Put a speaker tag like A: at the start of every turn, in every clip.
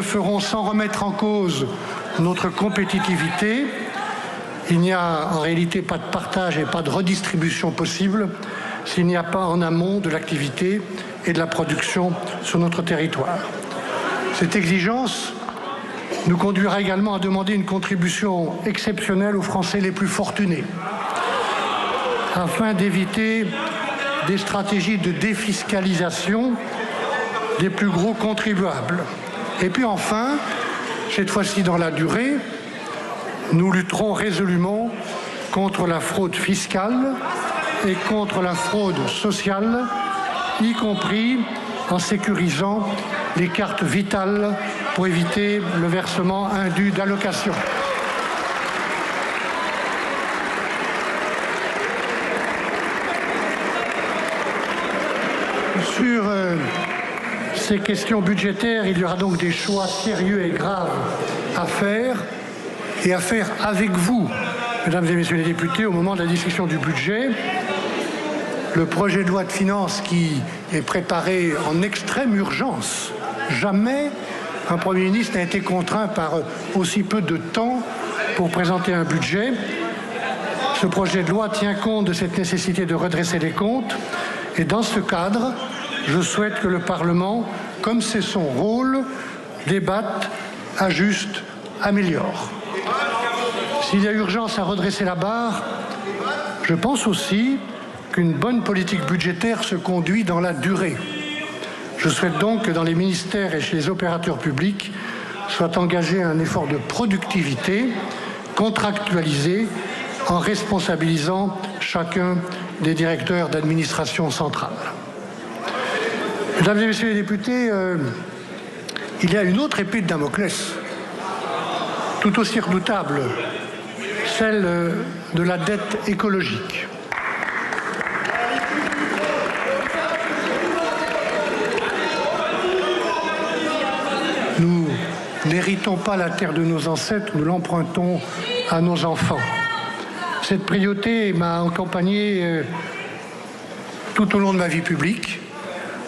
A: ferons sans remettre en cause notre compétitivité. Il n'y a en réalité pas de partage et pas de redistribution possible s'il n'y a pas en amont de l'activité et de la production sur notre territoire. Cette exigence nous conduira également à demander une contribution exceptionnelle aux Français les plus fortunés, afin d'éviter des stratégies de défiscalisation des plus gros contribuables. Et puis enfin, cette fois-ci dans la durée, nous lutterons résolument contre la fraude fiscale et contre la fraude sociale, y compris en sécurisant les cartes vitales pour éviter le versement indu d'allocations. Sur ces questions budgétaires, il y aura donc des choix sérieux et graves à faire, et à faire avec vous, mesdames et messieurs les députés, au moment de la discussion du budget. Le projet de loi de finances qui est préparé en extrême urgence. Jamais un Premier ministre n'a été contraint par aussi peu de temps pour présenter un budget. Ce projet de loi tient compte de cette nécessité de redresser les comptes. Et dans ce cadre, je souhaite que le Parlement, comme c'est son rôle, débatte, ajuste, améliore. S'il y a urgence à redresser la barre, je pense aussi qu'une bonne politique budgétaire se conduit dans la durée. Je souhaite donc que dans les ministères et chez les opérateurs publics soit engagé un effort de productivité contractualisé en responsabilisant chacun des directeurs d'administration centrale. Mesdames et messieurs les députés, il y a une autre épée de Damoclès, tout aussi redoutable, celle de la dette écologique. Nous n'héritons pas la terre de nos ancêtres, nous l'empruntons à nos enfants. Cette priorité m'a accompagné tout au long de ma vie publique,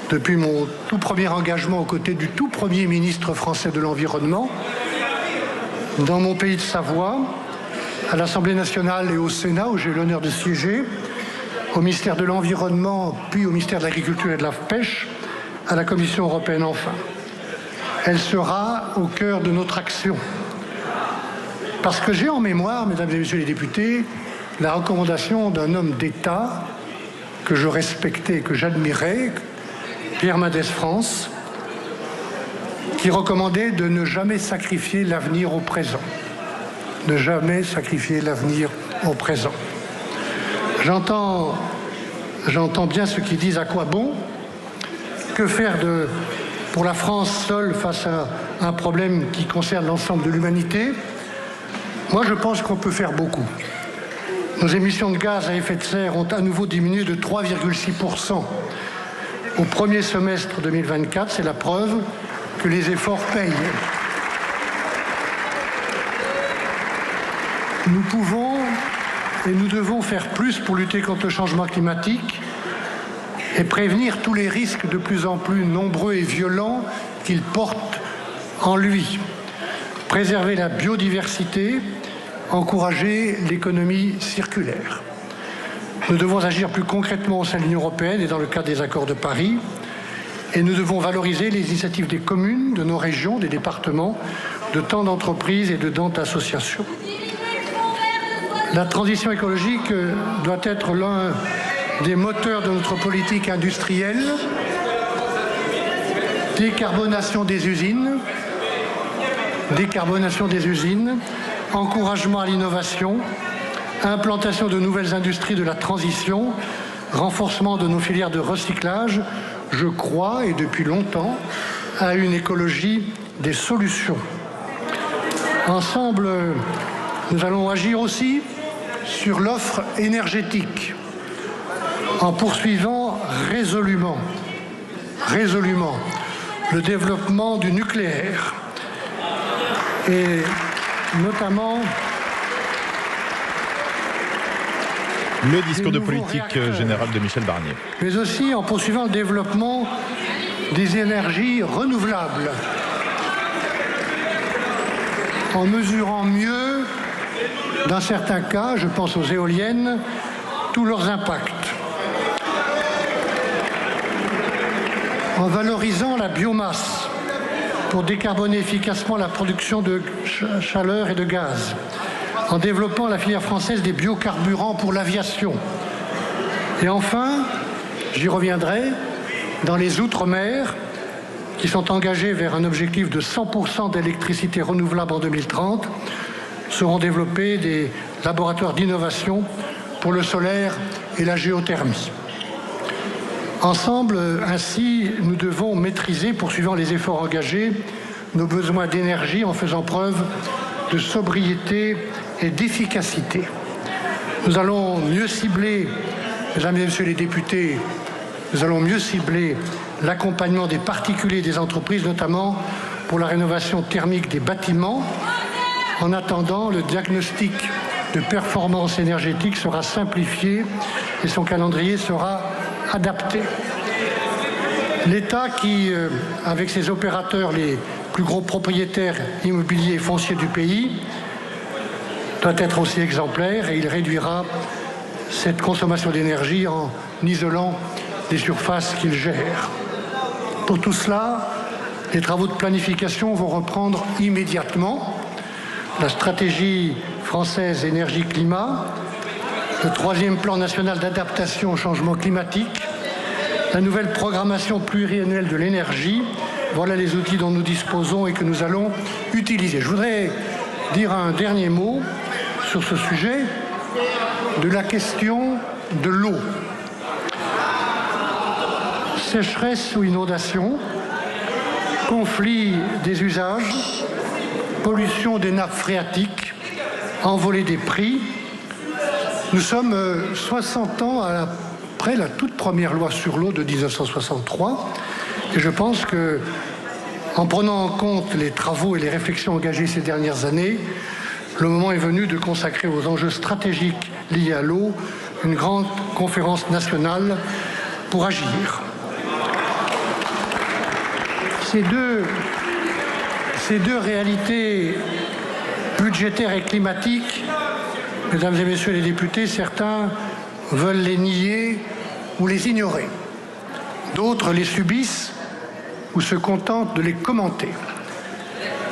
A: depuis mon tout premier engagement aux côtés du tout premier ministre français de l'Environnement, dans mon pays de Savoie, à l'Assemblée nationale et au Sénat, où j'ai eu l'honneur de siéger, au ministère de l'Environnement, puis au ministère de l'Agriculture et de la Pêche, à la Commission européenne enfin. Elle sera au cœur de notre action. Parce que j'ai en mémoire, mesdames et messieurs les députés, la recommandation d'un homme d'État que je respectais et que j'admirais, Pierre Mendès France, qui recommandait de ne jamais sacrifier l'avenir au présent. Ne jamais sacrifier l'avenir au présent. J'entends bien ceux qui disent à quoi bon, que faire pour la France seule face à un problème qui concerne l'ensemble de l'humanité. Moi, je pense qu'on peut faire beaucoup. Nos émissions de gaz à effet de serre ont à nouveau diminué de 3,6% au premier semestre 2024. C'est la preuve que les efforts payent. Nous pouvons et nous devons faire plus pour lutter contre le changement climatique et prévenir tous les risques de plus en plus nombreux et violents qu'il porte en lui. Préserver la biodiversité, encourager l'économie circulaire. Nous devons agir plus concrètement au sein de l'Union européenne et dans le cadre des accords de Paris. Et nous devons valoriser les initiatives des communes, de nos régions, des départements, de tant d'entreprises et de tant d'associations. La transition écologique doit être l'un des moteurs de notre politique industrielle. Décarbonation des usines, encouragement à l'innovation, implantation de nouvelles industries de la transition, renforcement de nos filières de recyclage. Je crois, et depuis longtemps, à une écologie des solutions. Ensemble, nous allons agir aussi sur l'offre énergétique, en poursuivant résolument le développement du nucléaire, et notamment
B: le discours de politique générale de Michel Barnier.
A: Mais aussi en poursuivant le développement des énergies renouvelables. en mesurant mieux, dans certains cas, je pense aux éoliennes, tous leurs impacts. En valorisant la biomasse pour décarboner efficacement la production de chaleur et de gaz. En développant la filière française des biocarburants pour l'aviation. Et enfin, j'y reviendrai, dans les Outre-mer, qui sont engagés vers un objectif de 100% d'électricité renouvelable en 2030, seront développés des laboratoires d'innovation pour le solaire et la géothermie. Ensemble, ainsi, nous devons maîtriser, poursuivant les efforts engagés, nos besoins d'énergie en faisant preuve de sobriété et d'efficacité. Nous allons mieux cibler, mesdames et messieurs les députés, nous allons mieux cibler l'accompagnement des particuliers et des entreprises, notamment pour la rénovation thermique des bâtiments. En attendant, le diagnostic de performance énergétique sera simplifié et son calendrier sera adapté. L'État qui, avec ses opérateurs, les plus gros propriétaires immobiliers et fonciers du pays, doit être aussi exemplaire et il réduira cette consommation d'énergie en isolant les surfaces qu'il gère. Pour tout cela, les travaux de planification vont reprendre immédiatement. La stratégie française énergie-climat, le 3e plan national d'adaptation au changement climatique, la nouvelle programmation pluriannuelle de l'énergie, voilà les outils dont nous disposons et que nous allons utiliser. Je voudrais dire un dernier mot sur ce sujet de la question de l'eau. Sécheresse ou inondation, conflit des usages, pollution des nappes phréatiques, envolée des prix. Nous sommes 60 ans après la toute première loi sur l'eau de 1963 et je pense que, en prenant en compte les travaux et les réflexions engagées ces dernières années, le moment est venu de consacrer aux enjeux stratégiques liés à l'eau une grande conférence nationale pour agir. Ces deux réalités budgétaires et climatiques, mesdames et messieurs les députés, certains veulent les nier ou les ignorer. D'autres les subissent ou se contentent de les commenter.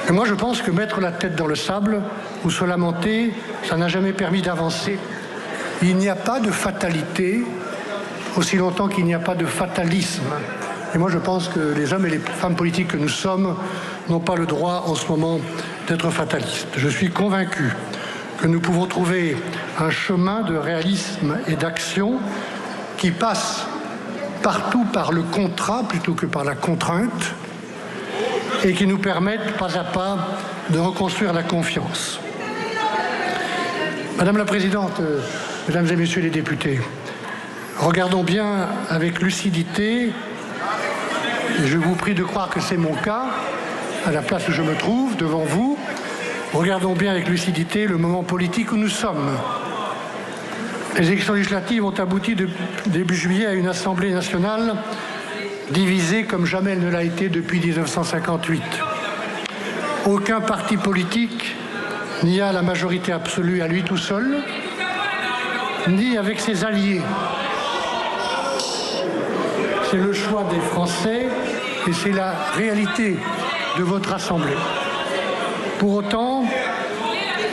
A: Et moi, je pense que mettre la tête dans le sable ou se lamenter, ça n'a jamais permis d'avancer. Il n'y a pas de fatalité aussi longtemps qu'il n'y a pas de fatalisme. Et moi, je pense que les hommes et les femmes politiques que nous sommes n'ont pas le droit en ce moment d'être fatalistes. Je suis convaincu que nous pouvons trouver un chemin de réalisme et d'action qui passe partout par le contrat plutôt que par la contrainte et qui nous permette pas à pas de reconstruire la confiance. Madame la Présidente, Mesdames et Messieurs les députés, regardons bien avec lucidité, et je vous prie de croire que c'est mon cas, à la place où je me trouve, devant vous, regardons bien avec lucidité le moment politique où nous sommes. Les élections législatives ont abouti début juillet à une Assemblée nationale divisée comme jamais elle ne l'a été depuis 1958. Aucun parti politique n'y a la majorité absolue à lui tout seul, ni avec ses alliés. C'est le choix des Français et c'est la réalité de votre Assemblée. Pour autant,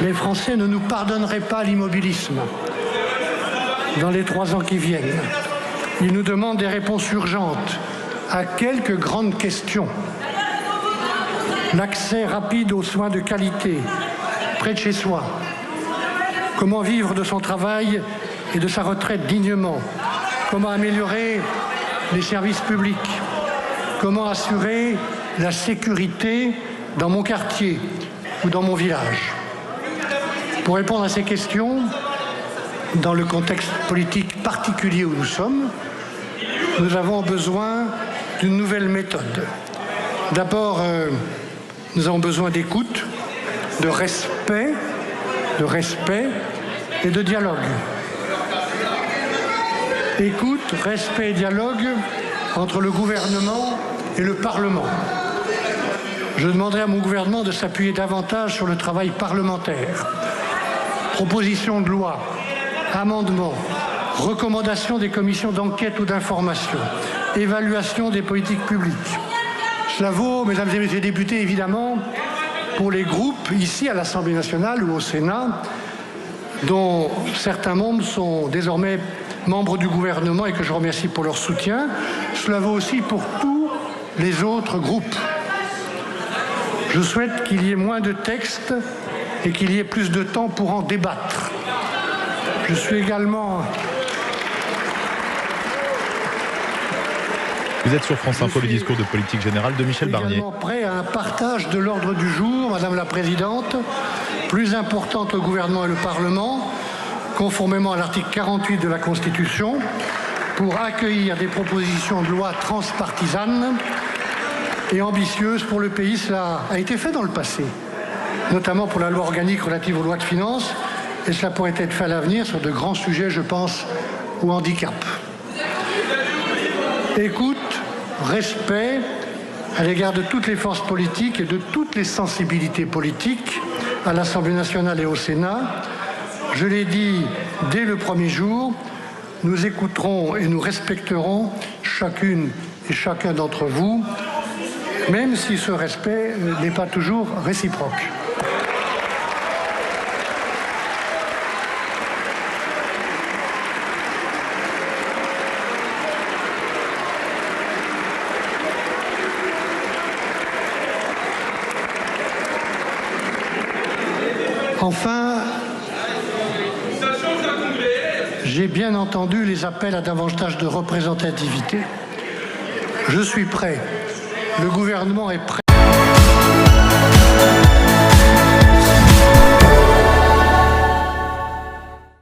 A: les Français ne nous pardonneraient pas l'immobilisme dans les 3 ans qui viennent. Ils nous demandent des réponses urgentes à quelques grandes questions. L'accès rapide aux soins de qualité, près de chez soi. Comment vivre de son travail et de sa retraite dignement? Comment améliorer les services publics? Comment assurer la sécurité dans mon quartier ou dans mon village? Pour répondre à ces questions, dans le contexte politique particulier où nous sommes, nous avons besoin d'une nouvelle méthode. D'abord, nous avons besoin d'écoute, de respect et de dialogue. Écoute, respect et dialogue entre le gouvernement et le Parlement. je demanderai à mon gouvernement de s'appuyer davantage sur le travail parlementaire. Propositions de loi, amendements, recommandations des commissions d'enquête ou d'information, évaluation des politiques publiques. Cela vaut, mesdames et messieurs les députés, évidemment, pour les groupes ici à l'Assemblée nationale ou au Sénat, dont certains membres sont désormais membres du gouvernement et que je remercie pour leur soutien. Cela vaut aussi pour tous les autres groupes. Je souhaite qu'il y ait moins de textes et qu'il y ait plus de temps pour en débattre. Je suis également...
B: Vous êtes sur France Info, le discours de politique générale de Michel Barnier.
A: Prêt à un partage de l'ordre du jour, Madame la Présidente, plus importante au gouvernement et le Parlement, conformément à l'article 48 de la Constitution, pour accueillir des propositions de loi transpartisanes et ambitieuses pour le pays. Cela a été fait dans le passé, notamment pour la loi organique relative aux lois de finances, et cela pourrait être fait à l'avenir sur de grands sujets, je pense, au handicap. Écoute, respect à l'égard de toutes les forces politiques et de toutes les sensibilités politiques à l'Assemblée nationale et au Sénat. Je l'ai dit dès le premier jour, nous écouterons et nous respecterons chacune et chacun d'entre vous, même si ce respect n'est pas toujours réciproque. Enfin, j'ai bien entendu les appels à davantage de représentativité. Je suis prêt. Le gouvernement est prêt.